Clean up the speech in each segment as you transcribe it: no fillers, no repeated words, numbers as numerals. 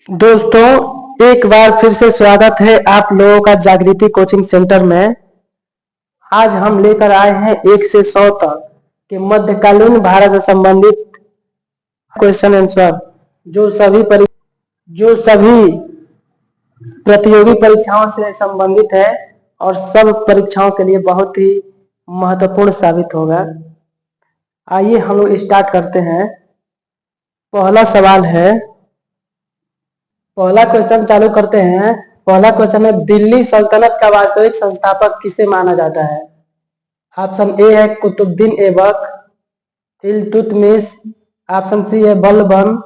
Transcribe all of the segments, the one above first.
दोस्तों, एक बार फिर से स्वागत है आप लोगों का जागृति कोचिंग सेंटर में। आज हम लेकर आए हैं 1 से 100 तक के मध्यकालीन भारत से संबंधित क्वेश्चन आंसर जो सभी प्रतियोगी परीक्षाओं से संबंधित है और सब परीक्षाओं के लिए बहुत ही महत्वपूर्ण साबित होगा। आइए हम लोग स्टार्ट करते हैं। पहला सवाल है, पहला क्वेश्चन चालू करते हैं। पहला क्वेश्चन है, दिल्ली सल्तनत का वास्तविक संस्थापक किसे माना जाता है? ऑप्शन ए है कुतुबुद्दीन ऐबक, इल्तुतमिश, ऑप्शन सी है बलबन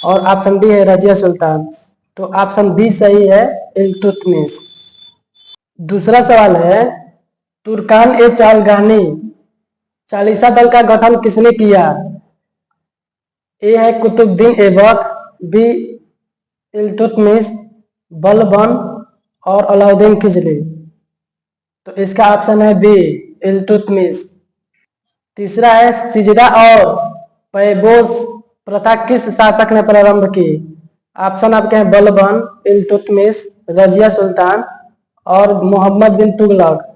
और ऑप्शन डी है रजिया सुल्तान। तो ऑप्शन बी सही है, इल्तुतमिश। दूसरा सवाल है, तुर्कान ए चारगानी चालीसा दल का गठन किसने किया? ए है कुतुबुद्दीन ऐबक, बी इल्तुतमिश, बलबन और अलाउद्दीन खिलजी। तो इसका ऑप्शन है बी, इल्तुतमिश। तीसरा है, सिजदा और पैबोस प्रथा किस शासक ने प्रारंभ की? ऑप्शन आपके हैं बलबन, इल्तुतमिश, रजिया सुल्तान और मोहम्मद बिन तुगलक।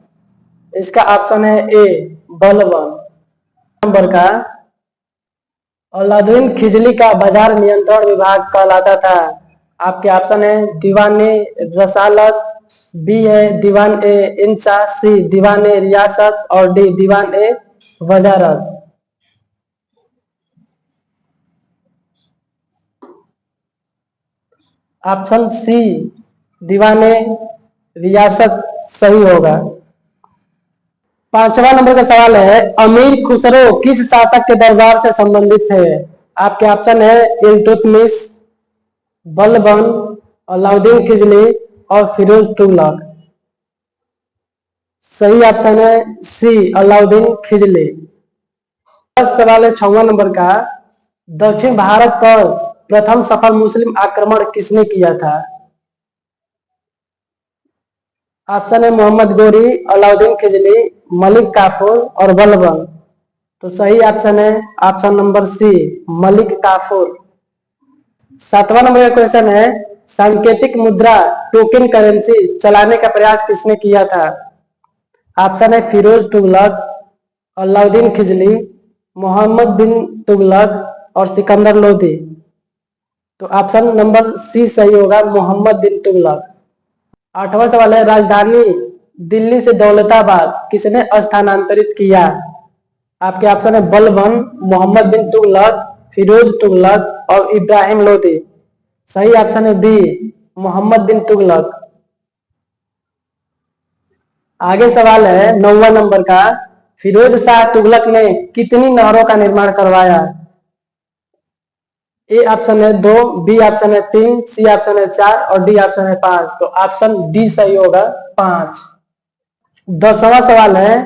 इसका ऑप्शन है ए, बलबन। नंबर का, अलाउद्दीन खिलजी का बाजार नियंत्रण विभाग कहलाता था? आपके ऑप्शन है दीवान रसालत, बी है दीवान ए इंसा, सी दीवान ए रियासत और डी दीवान ए वजारत। ऑप्शन सी दीवान ए रियासत सही होगा। पांचवा नंबर का सवाल है, अमीर खुसरो किस शासक के दरबार से संबंधित है? आपके ऑप्शन है इल्तुतमिश, बलबन, अलाउद्दीन खिलजी और फिरोज तुगलक। सही ऑप्शन है सी, अलाउद्दीन खिलजी। सवाल है 6वां नंबर का, दक्षिण भारत पर प्रथम सफल मुस्लिम आक्रमण किसने किया था? ऑप्शन है मोहम्मद गोरी, अलाउद्दीन खिलजी, मलिक काफूर और बलबन। तो सही ऑप्शन है ऑप्शन नंबर सी, मलिक काफूर। 7वां नंबर का क्वेश्चन है, सांकेतिक मुद्रा टोकन करेंसी चलाने का प्रयास किसने किया था? ऑप्शन है फिरोज तुगलक, अलाउद्दीन खिलजी, मोहम्मद बिन तुगलक और सिकंदर लोदी। तो ऑप्शन नंबर सी सही होगा, मोहम्मद बिन तुगलक। 8वां सवाल है, राजधानी दिल्ली से दौलताबाद किसने स्थानांतरित किया? आपके ऑप्शन है बलबन, मोहम्मद बिन तुगलक, फिरोज तुगलक और इब्राहिम लोदी। सही ऑप्शन है बी, मोहम्मद बिन तुगलक। आगे सवाल है 9वां नंबर का, फिरोज शाह तुगलक ने कितनी नहरों का निर्माण करवाया? ए ऑप्शन है 2, बी ऑप्शन है 3, सी ऑप्शन है 4 और डी ऑप्शन है 5। तो ऑप्शन डी सही होगा, 5। 10वां सवाल है,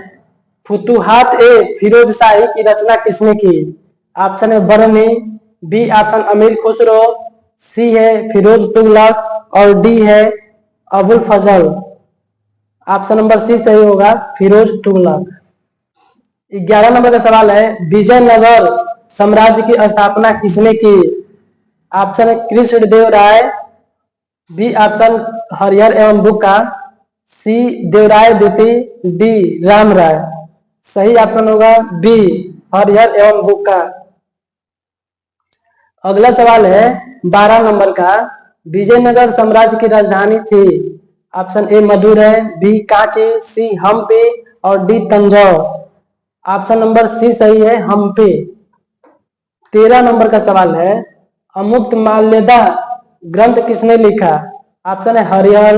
फुतुहात ए फिरोज शाही की रचना किसने की? ऑप्शन है बरनी, बी ऑप्शन अमीर खुसरो, सी है फिरोज तुगलक और डी है अबुल फजल। ऑप्शन नंबर सी सही होगा, फिरोज तुगलक। 11 नंबर का सवाल है, विजयनगर साम्राज्य की स्थापना किसने की? ऑप्शन है कृष्णदेव राय, बी ऑप्शन हरिहर एवं बुक्का, सी देवराय द्वितीय, डी राम राय। सही ऑप्शन होगा बी, हरिहर एवं बुक्का। अगला सवाल है 12 नंबर का, विजयनगर साम्राज्य की राजधानी थी? Option a Madurai, b Kanchi, c Hampi और d Tanjore. Option number c सही है, हम्पी। 13 नंबर का सवाल है, अमुक्त माल्यदा ग्रंथ किसने लिखा? ऑप्शन है हरिहर,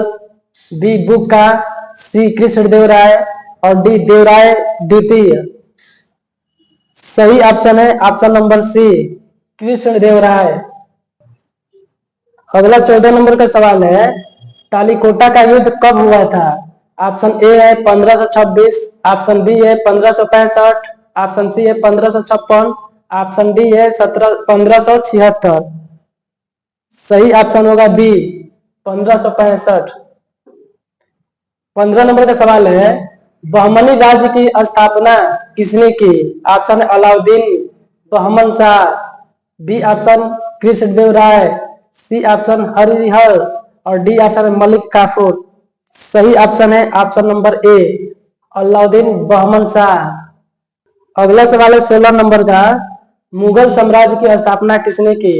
बी बुक्का, सी कृष्णदेव राय और डी देवराय द्वितीय। सही ऑप्शन है ऑप्शन नंबर सी, कृष्णदेव राय। अगला 14 नंबर का सवाल है, तालीकोटा का युद्ध कब हुआ था? ऑप्शन ए है 1526, ऑप्शन बी है 1565, ऑप्शन सी है 1556, ऑप्शन डी है 1576। सही ऑप्शन होगा बी, 1565। 15 नंबर का सवाल है, बहमनी राज्य की स्थापना किसने की? ऑप्शन है अलाउद्दीन बहमन शाह, बी ऑप्शन कृष्णदेव राय, सी ऑप्शन हरिहर और डी ऑप्शन है मलिक काफूर। सही ऑप्शन है ऑप्शन नंबर ए अलाउद्दीन बहमन शाह। अगला सवाल है 16 नंबर का, मुगल साम्राज्य की स्थापना किसने की?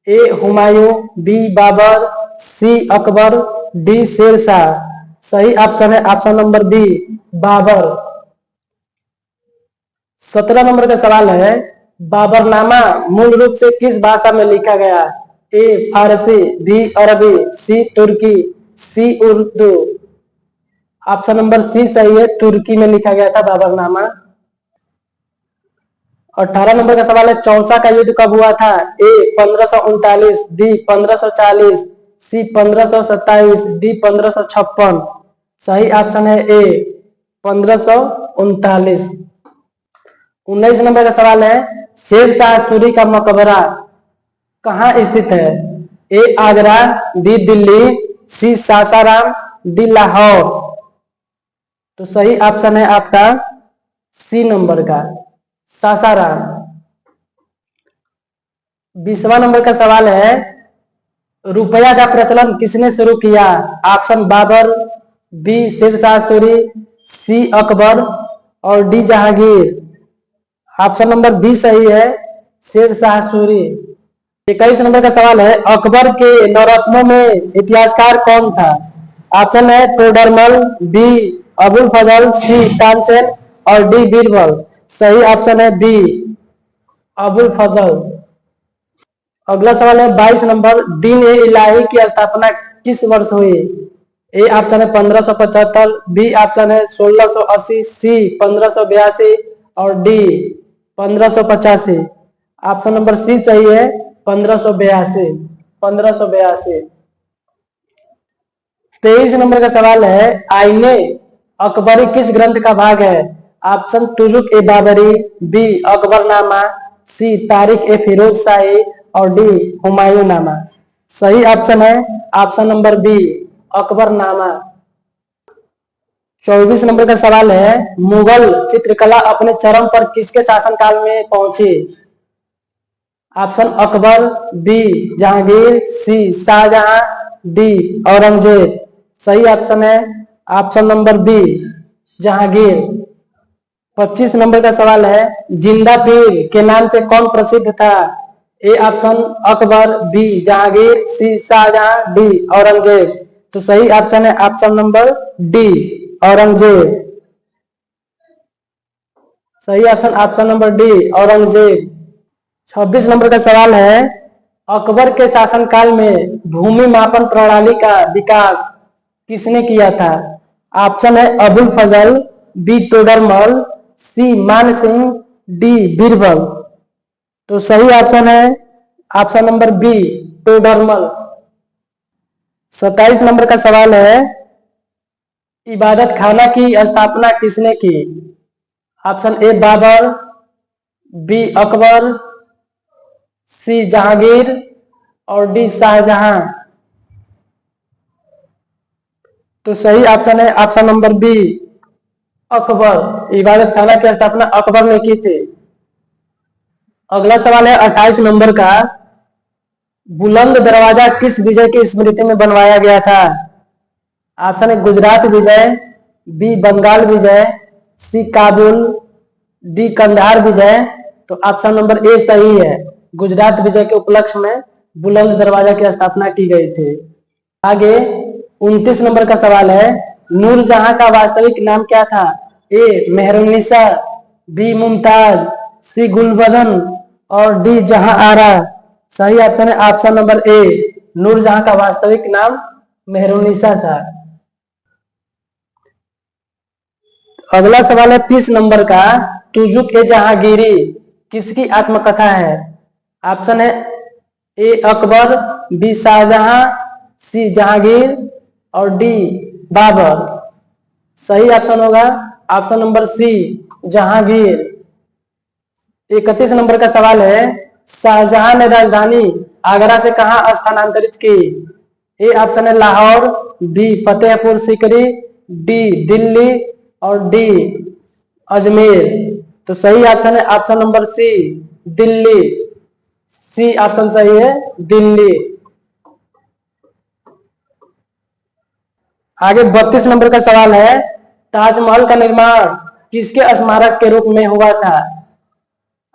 A Humayun, B Babur, C Akbar, D Sher Shah. सही ऑप्शन है option number B Babur. 17 number का सवाल है, बाबरनामा मूल रूप से किस भाषा में लिखा गया? ए फारसी, बी अरबी, सी तुर्की, सी उर्दू। ऑप्शन नंबर सी सही है, तुर्की में लिखा गया था बाबरनामा। 18 नंबर का सवाल है, चौसा का युद्ध कब हुआ था? ए 1539, बी 1540, सी 1527, डी 1556। सही ऑप्शन है ए 1539। 19 नंबर का सवाल है, शेर शाह सूरी का मकबरा कहाँ स्थित है? A Agra, B Delhi, C Sasaram, D Lahore. तो सही ऑप्शन है आपका सी नंबर का सासाराम। 20वां नंबर का सवाल है, रुपया का प्रचलन किसने शुरू किया? Option Babar, B Sher Shah Suri, C Akbar और D Jahangir. Option number B सही है, शेर शाह सूरी। 21 नंबर का सवाल है, अकबर के नवरत्नों में इतिहासकार कौन था? ऑप्शन है टोडरमल, बी अबुल फजल, सी तानसेन और डी बीरबल। सही ऑप्शन है बी अबुल फजल। अगला सवाल है 22 नंबर, दीन ए इलाही की स्थापना किस वर्ष हुई? ए ऑप्शन है 1575, बी ऑप्शन है 1680, सी 1582 और डी 1585। ऑप्शन नंबर सी सही है 1582। 1582। 23 नंबर का सवाल है, आईने अकबरी किस ग्रंथ का भाग है? Option Tuzuk e Babri, B Akbarnama, C Tarikh e Firoz Shahi और डी हुमायूं नामा। सही ऑप्शन है option number B Akbarnama. 24 number का सवाल है, मुगल चित्रकला अपने चरम पर किसके शासनकाल में पहुंची? Option Akbar, B Jahangir, C Shahjahan, D Aurangzeb. सही ऑप्शन है option number B Jahangir. 25 number का सवाल है, जिंदा पीर के नाम से कौन प्रसिद्ध था? A option Akbar, B Jahangir, C Shahjahan, D Aurangzeb. तो सही ऑप्शन है ऑप्शन नंबर डी औरंगजेब। सही option option number D Aurangzeb. 26 number का सवाल है, अकबर के शासनकाल में भूमि मापन प्रणाली का विकास किसने किया था? ऑप्शन है Abul Fazal, b Todarmal, c Man Singh, d Birbal. तो सही ऑप्शन है option number b Todarmal. 27 number का सवाल है, इबादत खाना की स्थापना किसने की? Option a Babur, b Akbar, c Jahangir और डी शाहजहां। तो सही ऑप्शन है ऑप्शन नंबर बी अकबर। इबादत खाना की स्थापना अकबर ने की थी। अगला सवाल है 28 नंबर का, बुलंद दरवाजा किस विजय की स्मृति में बनवाया गया था? ऑप्शन है गुजरात विजय, बी बंगाल विजय, सी काबुल, डी कंधार विजय। तो ऑप्शन नंबर ए सही है, गुजरात विजय के उपलक्ष्य में बुलंद दरवाजा की स्थापना की गई थी। आगे 29 नंबर का सवाल है, नूरजहां का वास्तविक नाम क्या था? ए मेहरुन्निसा, बी मुमताज, सी गुलबदन और डी जहां आरा। सही ऑप्शन है ऑप्शन नंबर ए नूरजहां का वास्तविक नाम मेहरुन्निसा था। अगला सवाल है 30 नंबर का, तुजुक ए जहांगीरी किसकी आत्मकथा है? ऑप्शन है A Akbar, B Shahjahan, C Jahangir और डी बाबर। सही ऑप्शन होगा option number C Jahangir. 31 number का सवाल है, शाहजहां ने राजधानी आगरा से कहां स्थानांतरित की? ए ऑप्शन है लाहौर, बी फतेहपुर सीकरी, डी दिल्ली और डी अजमेर। तो सही ऑप्शन है option number C Delhi. C option सही है दिल्ली। आगे 32 नंबर का सवाल है, ताजमहल का निर्माण किसके स्मारक के रूप में हुआ था?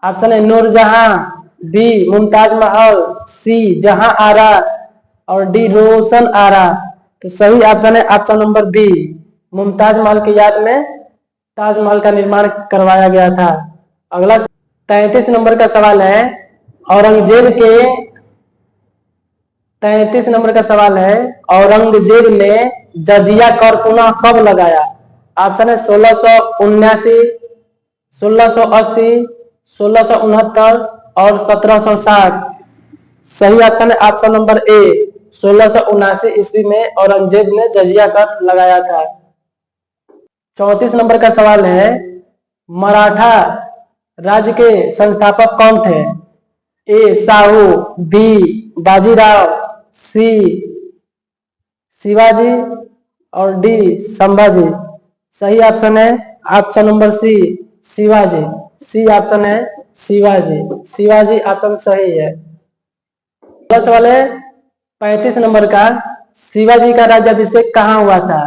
ऑप्शन है नूरजहां, बी मुमताज महल, सी जहां आरा और डी रोशन आरा। तो सही ऑप्शन है option number B, Mumtaz Mahal की याद में ताजमहल का निर्माण करवाया गया था। अगला 33 नंबर का सवाल है, औरंगजेब के 33 नंबर का सवाल है, औरंगजेब ने जजिया कर पुनः कब लगाया? ऑप्शन है 1679, 1680, 1669 और 1760। सही ऑप्शन है ऑप्शन नंबर ए, 1679 ईस्वी में औरंगजेब ने जजिया कर लगाया था। 34 नंबर का सवाल है, मराठा राज्य के संस्थापक कौन थे? A Shahu, B Bajirao, C Shivaji और डी संभाजी। सही ऑप्शन है option number C, Shivaji. C option है शिवाजी, शिवाजी ऑप्शन सही है। अगला सवाल है 35 नंबर का, शिवाजी का राज्याभिषेक कहाँ हुआ था?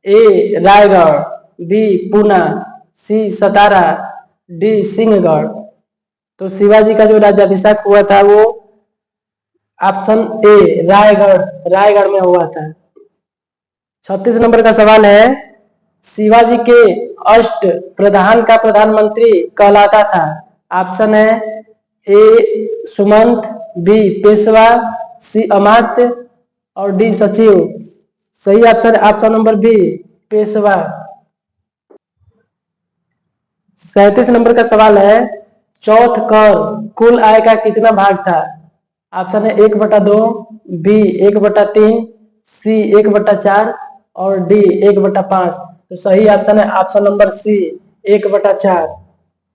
ए रायगढ़, बी पूना, सी सतारा, डी सिंहगढ़। तो शिवाजी का जो राज्याभिषेक हुआ था वो ऑप्शन ए रायगढ़, रायगढ़ में हुआ था। 36 नंबर का सवाल है, शिवाजी के अष्ट प्रधान का प्रधानमंत्री कहलाता था? ऑप्शन है A Sumant, B Peshwa, C Amatya और डी सचिव। सही option option number B, Peshwa. 37 number का सवाल है, चौथ कर कुल आय का कितना भाग था? ऑप्शन है 1/2, बी 1/3, सी 1/4 और डी 1/5। तो सही ऑप्शन है ऑप्शन नंबर सी, 1/4।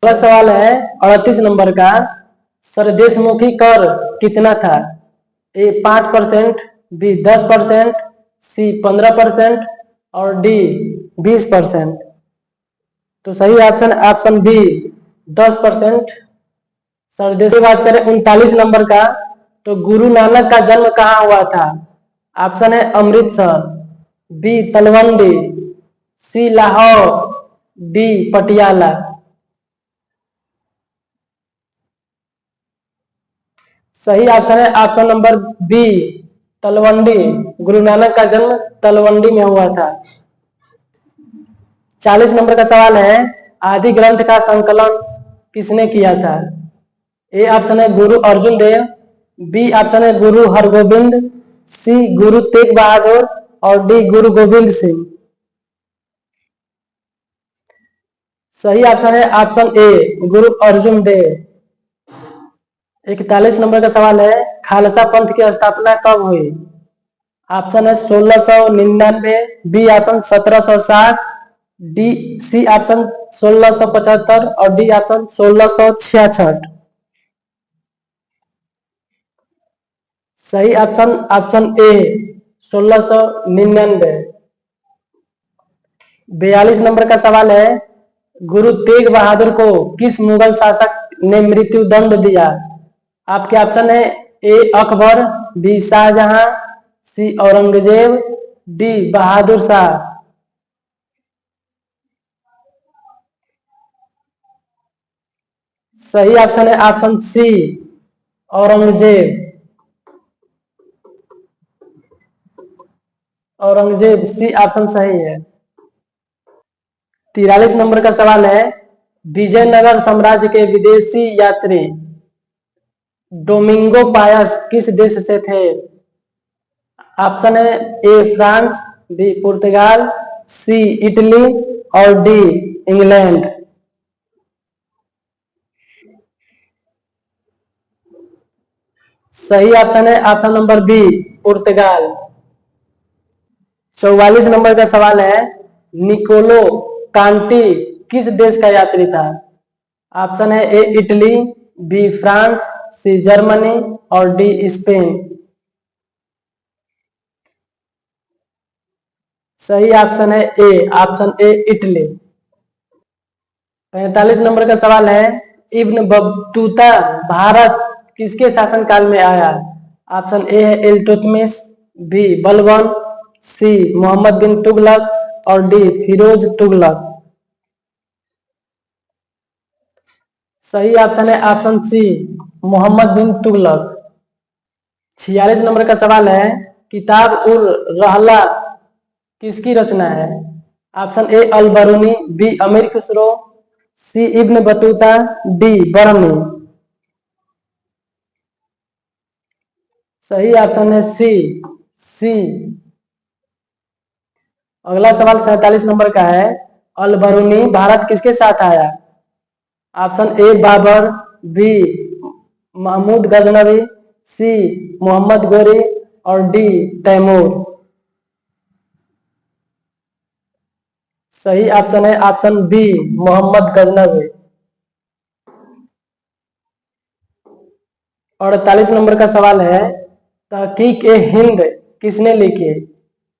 अगला सवाल है 38 नंबर का, सरदेशमुखी कर कितना था? ए 5%, बी 10%, सी 15% और डी 20%। तो सही ऑप्शन ऑप्शन बी 10%। सरदेश की बात करें 39 नंबर का, तो गुरु नानक का जन्म कहाँ हुआ था? ऑप्शन है अमृतसर, बी तलवंडी, सी लाहौर, डी पटियाला। सही ऑप्शन है option number B, Talwandi. Guru Nanak का जन्म तलवंडी में हुआ था। 40 नंबर का सवाल है, आदि ग्रंथ का संकलन किसने किया था? ए ऑप्शन है गुरु अर्जुन देव, बी ऑप्शन है गुरु हरगोविंद, सी गुरु तेग बहादुर और डी गुरु गोविंद सिंह। सही ऑप्शन है ऑप्शन ए, गुरु अर्जुन देव। 41 नंबर का सवाल है, खालसा पंथ की स्थापना कब हुई? ऑप्शन है 1699, B option 1760, D C option 1675 और डी ऑप्शन 1666। सही ऑप्शन ऑप्शन ए 1699। 42 नंबर का सवाल है, गुरु तेग बहादुर को किस मुगल शासक ने मृत्यु दंड दिया? आपके ऑप्शन है A Akbar, B Shahjahan, C Aurangzeb, D Bahadur Shah. सही ऑप्शन है option C, Aurangzeb. Aurangzeb, C option सही है। 43 नंबर का सवाल है, विजयनगर साम्राज्य के विदेशी यात्री डोमिंगो पायस किस देश से थे? ऑप्शन है ए फ्रांस, बी पुर्तगाल, सी इटली और डी इंग्लैंड। सही ऑप्शन है ऑप्शन नंबर बी, पुर्तगाल। 44 नंबर का सवाल है, निकोलो कांटी किस देश का यात्री था? ऑप्शन है A Italy, B France, C Germany और डी स्पेन। सही ऑप्शन है A, option A Italy. 45 number का सवाल है, इब्न बतूता भारत किसके शासनकाल में आया? ऑप्शन ए है इल्तुतमिश, बी बलबन, सी मोहम्मद बिन तुगलक और डी फिरोज तुगलक। सही ऑप्शन है ऑप्शन सी मोहम्मद बिन तुगलक। 46 नंबर का सवाल है, किताब उर रहला किसकी रचना है? ऑप्शन ए अल बरूनी, बी अमीर खुसरो, सी इब्न बतूता, डी बरनी। सही ऑप्शन है सी। अगला सवाल 47 नंबर का है, अल बरूनी भारत किसके साथ आया? Option a Babur, b Mahmud Ghaznavi, c Mohammad Ghori और डी तैमूर। सही ऑप्शन है option b Mohammad Ghaznavi. 48 number का सवाल है, तहकीक ए हिंद किसने लिखी?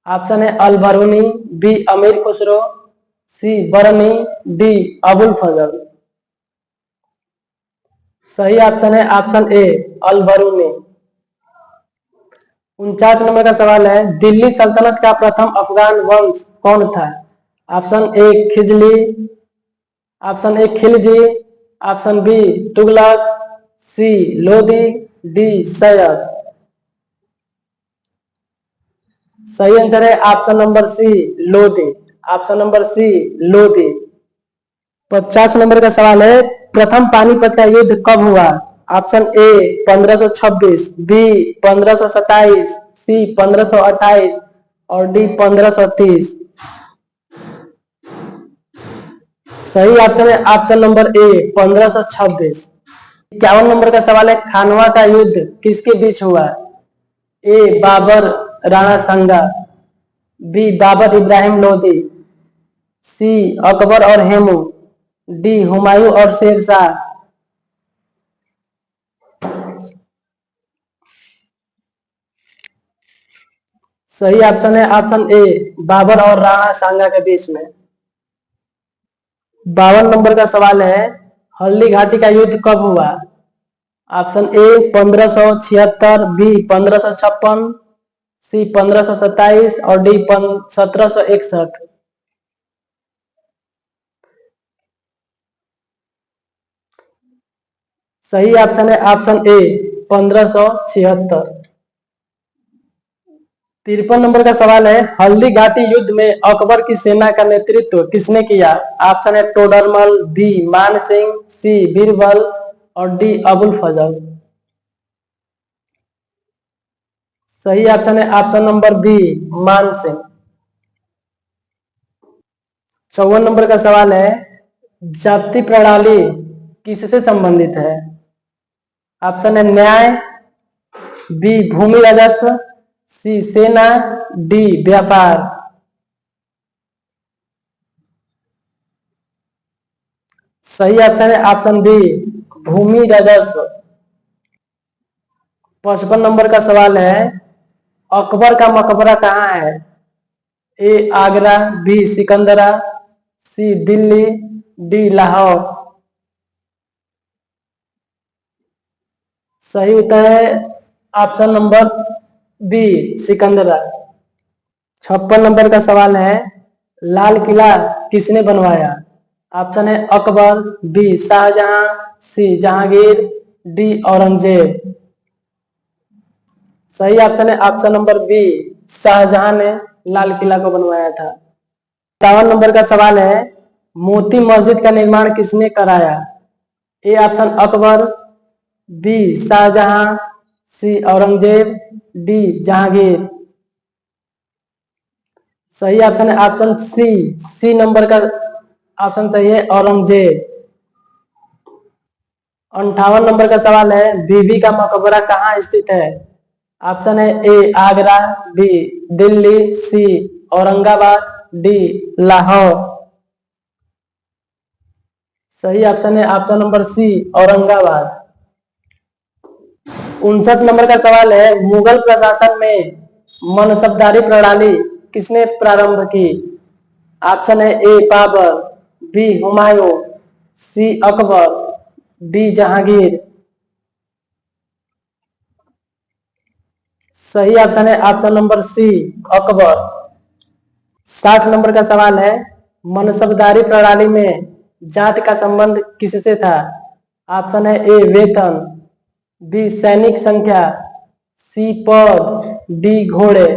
ऑप्शन है अल बरूनी, बी अमीर खुसरो, सी बरनी, डी अबुल फजल। सही ऑप्शन है ऑप्शन ए अल बरूनी। 49 नंबर का सवाल है, दिल्ली सल्तनत का प्रथम अफगान वंश कौन था? Option a Khijli, option a Khilji, option b Tughlaq, c Lodi, d Sayyid. सही आंसर है option number c Lodi. Option number c Lodi. 50 number का सवाल है, प्रथम पानीपत का युद्ध कब हुआ? ऑप्शन ए 1526, बी 1527, सी 1528 और डी 1530। सही ऑप्शन है ऑप्शन नंबर ए 1526। 51 नंबर का सवाल है, खानवा का युद्ध किसके बीच हुआ? ए बाबर राणा संगा, बी बाबर इब्राहिम लोदी, सी अकबर और हेमू, डी हुमायूं और शेरशाह। सही ऑप्शन है ऑप्शन ए बाबर और राणा सांगा के बीच में। 52 नंबर का सवाल है, हल्दी घाटी का युद्ध कब हुआ? ऑप्शन ए 1576, बी 1556, सी 1527 और डी 1761। सही ऑप्शन है ऑप्शन ए 1576। 53 नंबर का सवाल है, हल्दी घाटी युद्ध में अकबर की सेना का नेतृत्व किसने किया? ऑप्शन है टोडरमल, बी मान सिंह, सी बीरबल और डी अबुल फजल। सही ऑप्शन है ऑप्शन नंबर बी मान सिंह। 54 नंबर का सवाल है, जाति प्रणाली किससे संबंधित है? ऑप्शन है न्याय, बी भूमि राजस्व, सी सेना, डी व्यापार। सही ऑप्शन है ऑप्शन बी भूमि राजस्व। 55 नंबर का सवाल है, अकबर का मकबरा कहाँ है? A Agra, B Sikandra, C Delhi, D Lahore. सही उत्तर है option number B Sikandra. 56 number का सवाल है, लाल किला किसने बनवाया? ऑप्शन है Akbar, B Shahjahan, C Jahangir, D Aurangzeb. सही ऑप्शन है ऑप्शन नंबर बी शाहजहां ने लाल किला को बनवाया था। 57 नंबर का सवाल है, मोती मस्जिद का निर्माण किसने कराया? A option Akbar, B Shahjahan, C Aurangzeb, D Jahangir. सही ऑप्शन है ऑप्शन सी नंबर का ऑप्शन सही है औरंगजेब। 58 नंबर का सवाल है, बीबी का मकबरा कहाँ स्थित है? ऑप्शन है A Agra, B Delhi, C Aurangabad, D Lahore. सही ऑप्शन है option number C Aurangabad. 59 number का सवाल है, मुगल प्रशासन में मनसबदारी प्रणाली किसने प्रारंभ की? ऑप्शन है A Babur, B Humayun, C Akbar, D Jahangir. सही ऑप्शन है option number C Akbar. 60 number का सवाल है, मनसबदारी प्रणाली में जाति का संबंध किससे था? ऑप्शन है ए वेतन, बी सैनिक संख्या, सी पद, डी घोड़े।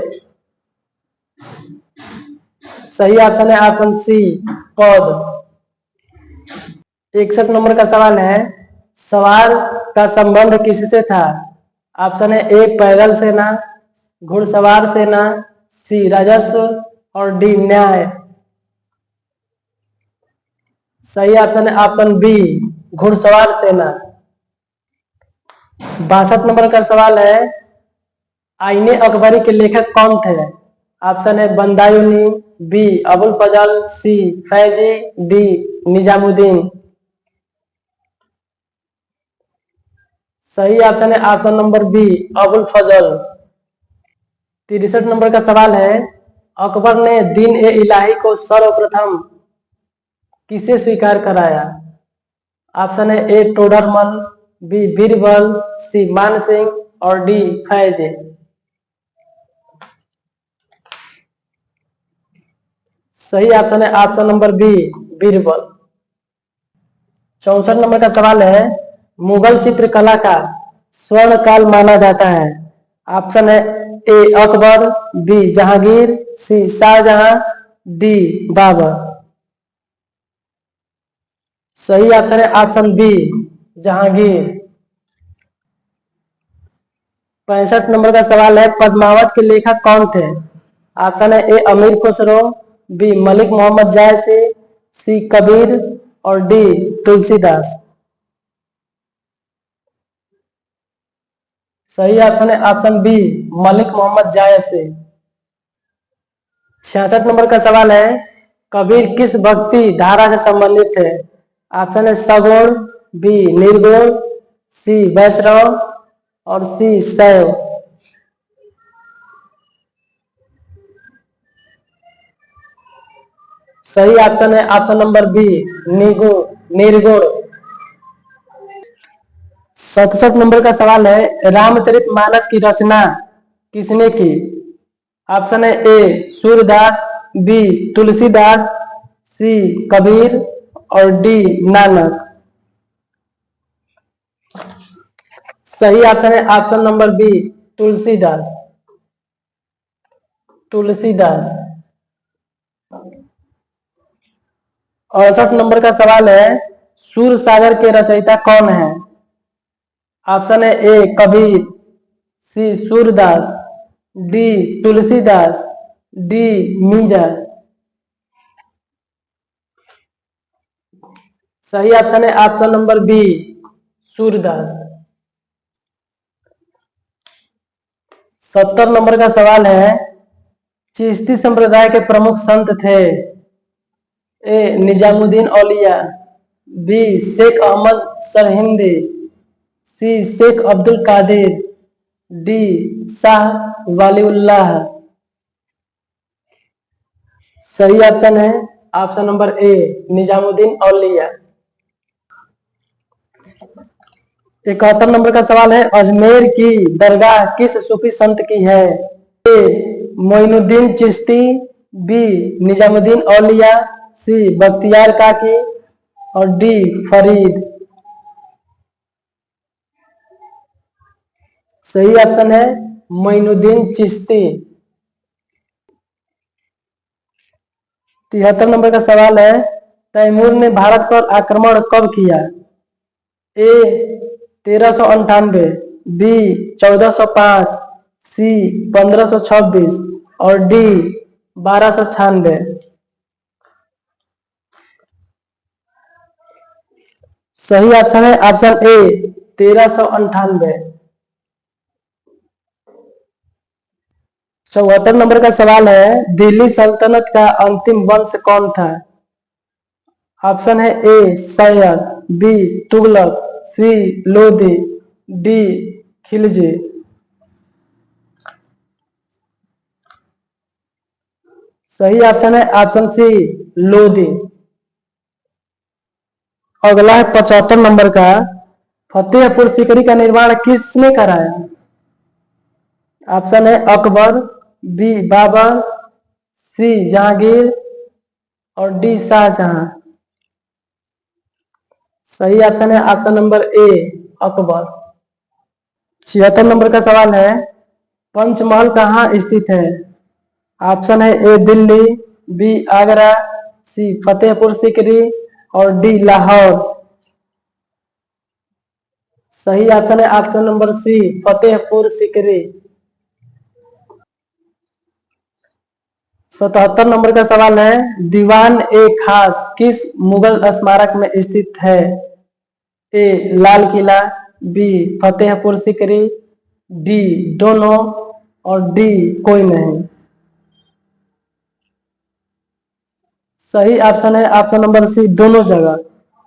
सही ऑप्शन है ऑप्शन सी पद। 61 नंबर का सवाल है, सवार का संबंध किससे था? ऑप्शन है ए पैदल सेना, घुड़सवार सेना, सी राजस्व और डी न्याय। सही ऑप्शन है ऑप्शन बी घुड़सवार सेना। 62 नंबर का सवाल है, आईने अकबरी के लेखक कौन थे? ऑप्शन है बंदायूनी, बी अबुल फजल, सी फैजी, डी निजामुद्दीन। सही ऑप्शन है ऑप्शन नंबर बी अबुल फजल। 63 नंबर का सवाल है, अकबर ने दीन ए इलाही को सर्वप्रथम किसे स्वीकार कराया? ऑप्शन है A Todarmal, B Birbal, C Man Singh और डी फैज। सही ऑप्शन है option number B Birbal. 64 number का सवाल है, मुगल चित्रकला का स्वर्ण काल माना जाता है। ऑप्शन है A Akbar, B Jahangir, C Shahjahan, D Babur. सही ऑप्शन है ऑप्शन बी जहांगीर। 65 नंबर का सवाल है, पद्मावत के लेखक कौन थे? ऑप्शन है ए अमीर खुसरो, बी मलिक मोहम्मद जायसी, सी कबीर और डी तुलसीदास। सही ऑप्शन है ऑप्शन बी मलिक मोहम्मद जायसी। 66 नंबर का सवाल है, कबीर किस भक्ति धारा से संबंधित थे? ऑप्शन है सगुण, बी निर्गुण, सी वैष्णव और सी शैव। सही ऑप्शन है ऑप्शन नंबर बी निर्गुण। 67 नंबर का सवाल है, रामचरितमानस की रचना किसने की? ऑप्शन है A Surdas, B Tulsidas, C Kabir और डी नानक। सही ऑप्शन है option number B Tulsidas. 68 number का सवाल है, सूर सागर के रचयिता कौन है? ऑप्शन है A Kabir, C Surdas, D Tulsidas, D Meera. सही ऑप्शन है option number B Surdas. 70 number का सवाल है, चिश्ती संप्रदाय के प्रमुख संत थे? A Nizamuddin Auliya, B Sheikh Ahmad Sirhindi, C Sheikh Abdul Qadir, D Shah Waliullah. सही ऑप्शन है option number A Nizamuddin Auliya. 71 number का सवाल है, अजमेर की दरगाह किस सूफी संत की है? ए मोइनुद्दीन चिश्ती, बी निजामुद्दीन औलिया, सी बख्तियार काकी और डी फरीद। सही ऑप्शन है मोइनुद्दीन चिश्ती। 73 नंबर का सवाल है, तैमूर ने भारत पर आक्रमण कब किया? ए 1398, बी 1405, सी 1526 और डी 1296। सही ऑप्शन है ऑप्शन ए 1398। 74 नंबर का सवाल है, दिल्ली सल्तनत का अंतिम वंश कौन था? ऑप्शन है ए सैयद, बी तुगलक, सी लोधी, डी खिलजी। सही ऑप्शन है ऑप्शन सी लोधी। अगला है 75 नंबर का, फतेहपुर सीकरी का निर्माण किसने कराया? ऑप्शन है अकबर, बी बाबर, सी जहांगीर और डी शाहजहां। सही ऑप्शन है option number A Akbar. 76 number का सवाल है, पंचमहल कहाँ स्थित है? ऑप्शन है A Delhi, B Agra, C Fatehpur Sikri और डी लाहौर। सही ऑप्शन है option number C Fatehpur Sikri. 77 number का सवाल है, दीवान ए खास किस मुगल स्मारक में स्थित है? ए लाल किला, बी फतेहपुर सीकरी, डी दोनों और डी कोई नहीं। सही ऑप्शन है ऑप्शन नंबर सी दोनों जगह।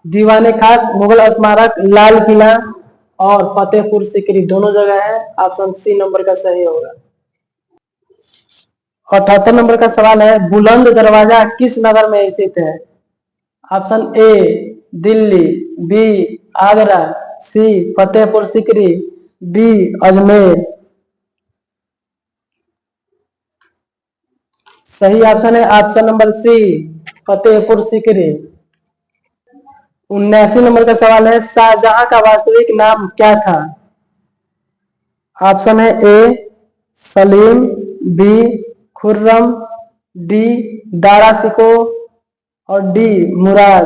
दीवाने खास मुगल स्मारक लाल किला और फतेहपुर सीकरी दोनों जगह है। ऑप्शन सी नंबर का सही होगा। 78 नंबर का सवाल है, बुलंद दरवाजा किस नगर में स्थित है? Option A Delhi, B Agra, C Fatehpur Sikri, D Ajmer. सही ऑप्शन है option number C Fatehpur Sikri. 79 number का सवाल है, शाहजहां का वास्तविक नाम क्या था? ऑप्शन है ए सलीम, बी खुर्रम, डी दारा सिको और डी मुराद।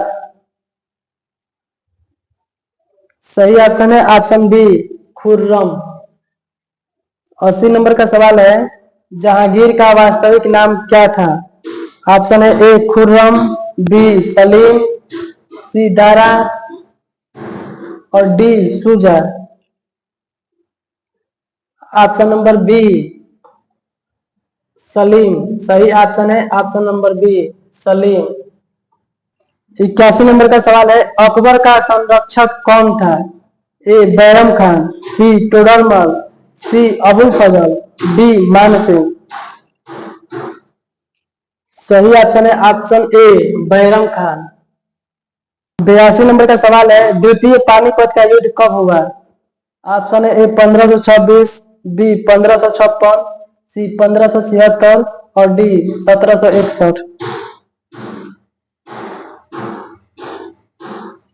सही ऑप्शन है ऑप्शन बी खुर्रम। 80 नंबर का सवाल है, जहांगीर का वास्तविक नाम क्या था? ऑप्शन है A Khurram, B Salim, C Dara और D Shuja. Option number B Salim. सही ऑप्शन है option number B Salim. 81 number का सवाल है, अकबर का संरक्षक कौन था? A Bairam Khan, B Todarmal, C Abul Fazl, D Mansingh. सही ऑप्शन है option A Bairam Khan. 82 number का सवाल है, द्वितीय पानीपत का युद्ध कब हुआ? ऑप्शन है ए 1526, बी 1556, सी 1576 और डी 1761।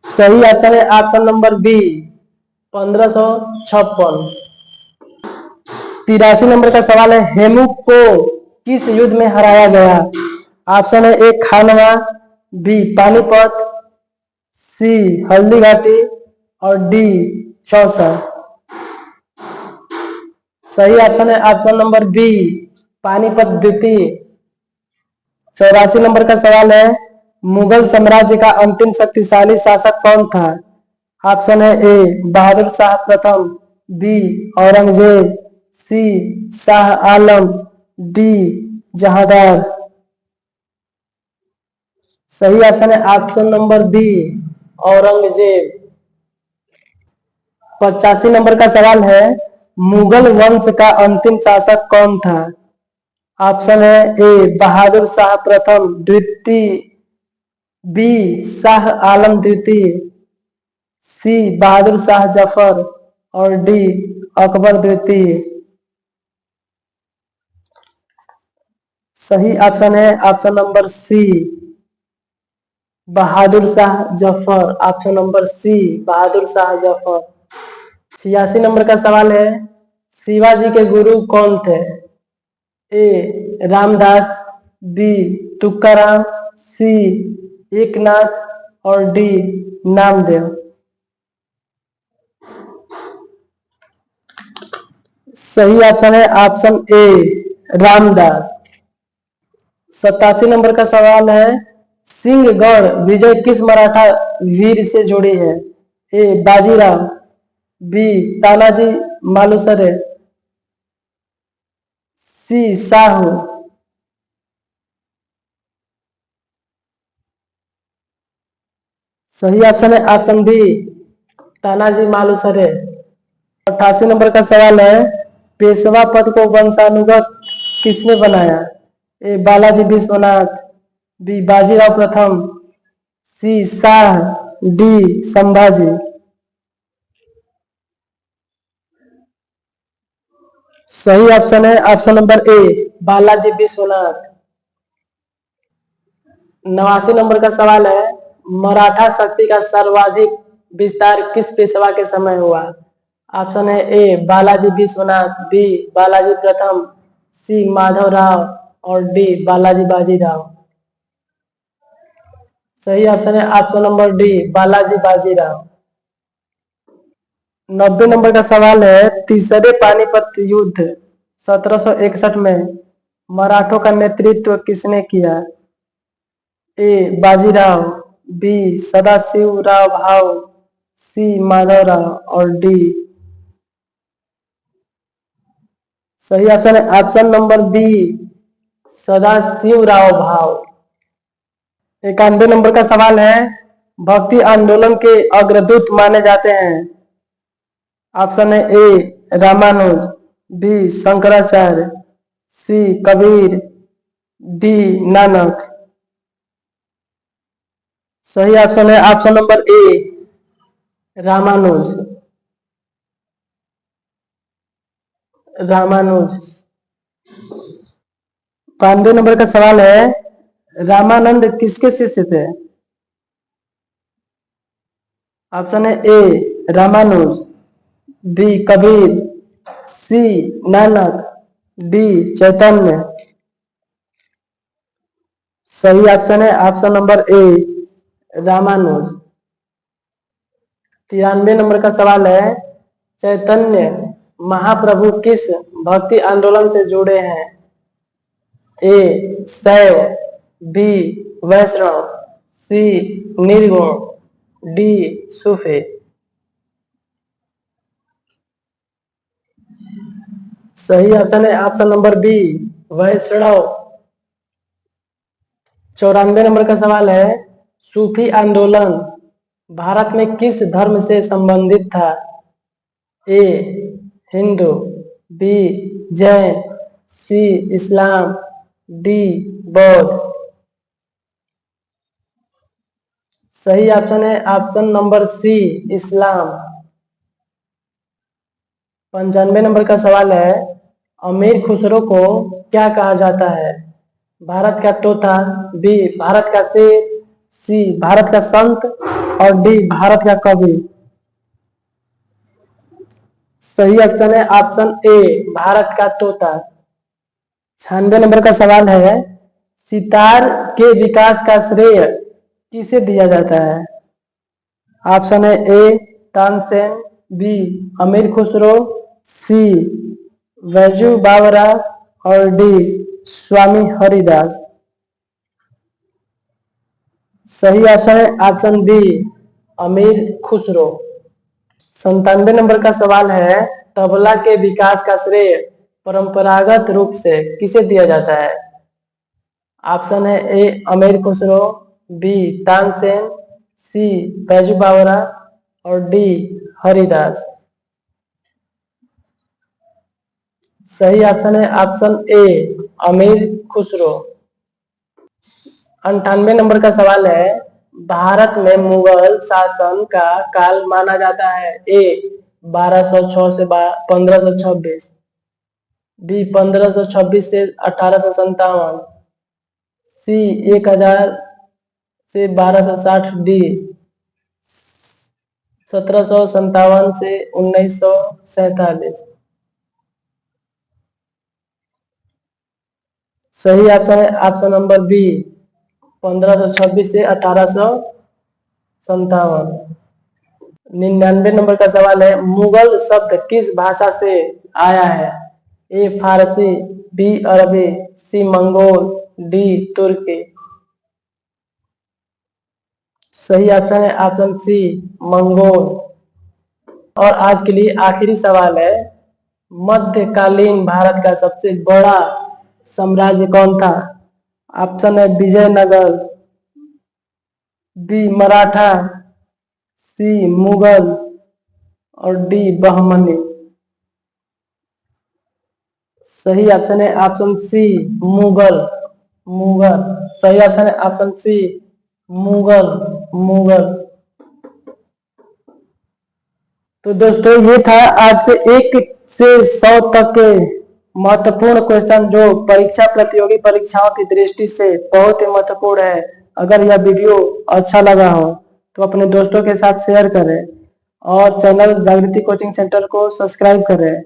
सही ऑप्शन है ऑप्शन नंबर बी 1556। 83 नंबर का सवाल है, हेमू को किस युद्ध में हराया गया? ऑप्शन है ए खानवा, बी पानीपत, सी हल्दी घाटी और डी चौसा। सही ऑप्शन है ऑप्शन नंबर बी पानीपत द्वितीय। 84 नंबर का सवाल है, मुगल साम्राज्य का अंतिम शक्तिशाली शासक कौन था? ऑप्शन है ए बहादुर शाह प्रथम, B Aurangzeb, C Shah Alam, D Jahandar. सही ऑप्शन है option number B Aurangzeb. 85 number का सवाल है, मुगल वंश का अंतिम शासक कौन था? ऑप्शन है ए बहादुर शाह प्रथम द्वितीय, बी शाह आलम द्वितीय, सी बहादुर शाह जफर और डी अकबर द्वितीय। सही ऑप्शन है option number c Bahadur Shah Zafar. Option number c Bahadur Shah Zafar. 86 number का सवाल है, शिवाजी के गुरु कौन थे? A Ramdas, b Tukaram, c Eknath और डी नामदेव। सही ऑप्शन है ऑप्शन ए रामदास। 87 नंबर का सवाल है, सिंहगढ़ विजय किस मराठा वीर से जुड़ी है? A Bajirao, B Tanaji Malusare, C Sahu. सही ऑप्शन है option B Tanaji Malusare. 88 number का सवाल है, पेशवा पद को वंशानुगत किसने बनाया? ए बालाजी विश्वनाथ, बी बाजीराव प्रथम, सी शाह, डी संभाजी। सही ऑप्शन है option number A Balaji Vishwanath. 89 number का सवाल है, मराठा शक्ति का सर्वाधिक विस्तार किस पेशवा के समय हुआ? ऑप्शन है ए बालाजी विश्वनाथ, बी बालाजी प्रथम, सी माधव राव और डी बालाजी बाजीराव। सही ऑप्शन है option number D Balaji Bajirao. 90 number का सवाल है, तीसरे पानीपत युद्ध 1761 में मराठों का नेतृत्व किसने किया? A Bajirao, B Sadashiv Rao Bhau, C Madhav Rao और डी। सही ऑप्शन है option number B Sadashiv Rao Bhau. 91 number का सवाल है, भक्ति आंदोलन के अग्रदूत माने जाते हैं। ऑप्शन है A Ramanuj, B Shankaracharya, C Kabir, D Nanak. सही ऑप्शन है option number A Ramanuj. Ramanuj. 92 number का सवाल है, रामानंद किसके शिष्य थे? ऑप्शन है A Ramanuj, B Kabir, C Nanak, D Chaitanya. सही ऑप्शन है option number A Ramanuj. 93 number का सवाल है, चैतन्य महाप्रभु किस भक्ति आंदोलन से जुड़े हैं? ए शैव, बी वैष्णव, सी निर्गुण, डी सूफी। सही ऑप्शन है ऑप्शन नंबर बी वैष्णव। 94 नंबर का सवाल है, सूफी आंदोलन भारत में किस धर्म से संबंधित था? ए हिंदू, बी जैन, सी इस्लाम, डी बौद्ध। सही ऑप्शन है ऑप्शन नंबर सी इस्लाम। 95 नंबर का सवाल है, अमीर खुसरो को क्या कहा जाता है? भारत का तोता, बी भारत का शेर, सी भारत का संत और डी भारत का कवि। सही ऑप्शन है ऑप्शन ए भारत का तोता। 96 नंबर का सवाल है, सितार के विकास का श्रेय किसे दिया जाता है? ऑप्शन है ए तानसेन, बी अमीर खुसरो, सी वैजू बावरा और डी स्वामी हरिदास। सही ऑप्शन है ऑप्शन बी अमीर खुसरो। 97 नंबर का सवाल है, तबला के विकास का श्रेय परंपरागत रूप से किसे दिया जाता है? ऑप्शन है ए अमीर खुसरो, बी तानसेन, सी बैजू बावरा और डी हरिदास। सही ऑप्शन है ऑप्शन ए अमीर खुसरो। 98 नंबर का सवाल है, भारत में मुगल शासन का काल माना जाता है? ए 1206 से 1526, बी 1526 से 1857, सी 1000 से 1260, डी 1757 से 1947। सही ऑप्शन है ऑप्शन नंबर बी 1526 से 1857। 99 नंबर का सवाल है, मुगल शब्द किस भाषा से आया है? ए फारसी, बी अरबी, सी मंगोल, डी तुर्की। सही ऑप्शन है ऑप्शन सी मंगोल। और आज के लिए आखिरी सवाल है, मध्यकालीन भारत का सबसे बड़ा साम्राज्य कौन था? ऑप्शन है विजयनगर, बी मराठा, सी मुगल और डी बहमनी। सही ऑप्शन है ऑप्शन सी मुगल। मुगल। सही ऑप्शन है ऑप्शन सी मुगल। मुगल। तो दोस्तों ये था आज से 1 से 100 तक के महत्वपूर्ण क्वेश्चन जो परीक्षा प्रतियोगी परीक्षाओं की दृष्टि से बहुत ही महत्वपूर्ण है। अगर यह वीडियो अच्छा लगा हो तो अपने दोस्तों के साथ शेयर करें और चैनल जागृति कोचिंग सेंटर को सब्सक्राइब करें।